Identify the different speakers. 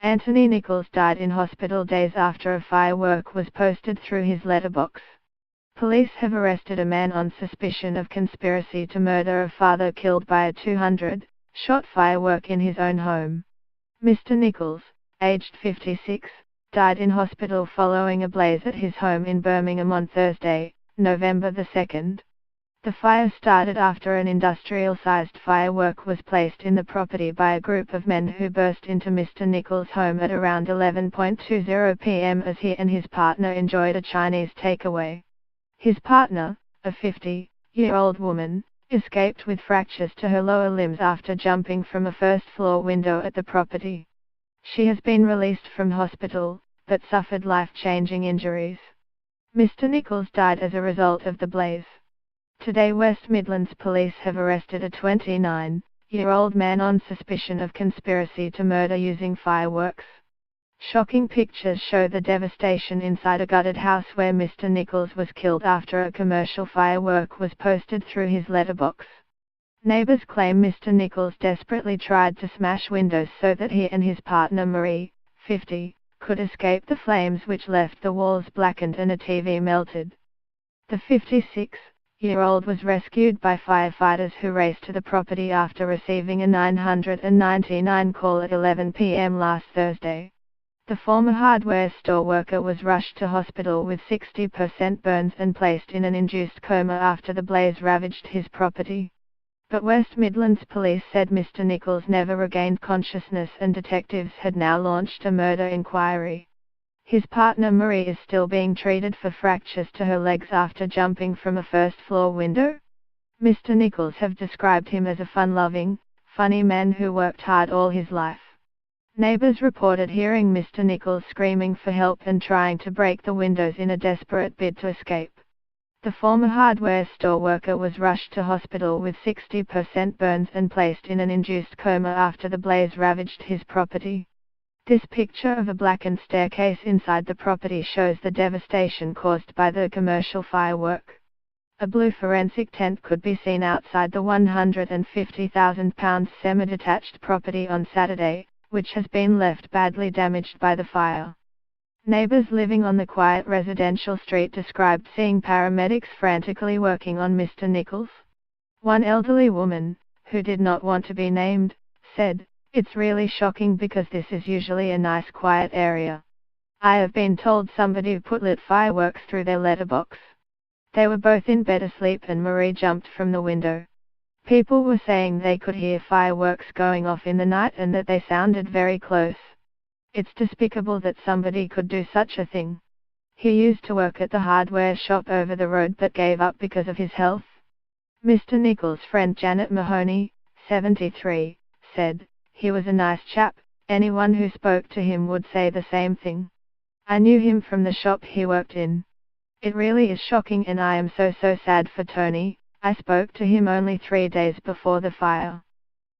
Speaker 1: Anthony Nichols died in hospital days after a firework was posted through his letterbox. Police have arrested a man on suspicion of conspiracy to murder a father killed by a 200-shot firework in his own home. Mr. Nichols, aged 56, died in hospital following a blaze at his home in Birmingham on Thursday, November 2. The fire started after an industrial-sized firework was placed in the property by a group of men who burst into Mr. Nichols' home at around 11:20 p.m. as he and his partner enjoyed a Chinese takeaway. His partner, a 50-year-old woman, escaped with fractures to her lower limbs after jumping from a first-floor window at the property. She has been released from hospital, but suffered life-changing injuries. Mr. Nichols died as a result of the blaze. Today West Midlands Police have arrested a 29-year-old man on suspicion of conspiracy to murder using fireworks. Shocking pictures show the devastation inside a gutted house where Mr. Nichols was killed after a commercial firework was posted through his letterbox. Neighbors claim Mr. Nichols desperately tried to smash windows so that he and his partner Marie, 50, could escape the flames which left the walls blackened and a TV melted. The 56-year-old was rescued by firefighters who raced to the property after receiving a 999 call at 11 p.m. last Thursday. The former hardware store worker was rushed to hospital with 60% burns and placed in an induced coma after the blaze ravaged his property. But West Midlands Police said Mr. Nichols never regained consciousness and detectives had now launched a murder inquiry. His partner Marie is still being treated for fractures to her legs after jumping from a first-floor window. Mr. Nichols have described him as a fun-loving, funny man who worked hard all his life. Neighbors reported hearing Mr. Nichols screaming for help and trying to break the windows in a desperate bid to escape. The former hardware store worker was rushed to hospital with 60% burns and placed in an induced coma after the blaze ravaged his property. This picture of a blackened staircase inside the property shows the devastation caused by the commercial firework. A blue forensic tent could be seen outside the £150,000 semi-detached property on Saturday, which has been left badly damaged by the fire. Neighbors living on the quiet residential street described seeing paramedics frantically working on Mr. Nichols. One elderly woman, who did not want to be named, said, "It's really shocking because this is usually a nice quiet area. I have been told somebody put lit fireworks through their letterbox. They were both in bed asleep and Marie jumped from the window. People were saying they could hear fireworks going off in the night and that they sounded very close. It's despicable that somebody could do such a thing." He used to work at the hardware shop over the road but gave up because of his health. Mr. Nichols' friend Janet Mahoney, 73, said, "He was a nice chap, anyone who spoke to him would say the same thing. I knew him from the shop he worked in. It really is shocking and I am so sad for Tony. I spoke to him only 3 days before the fire.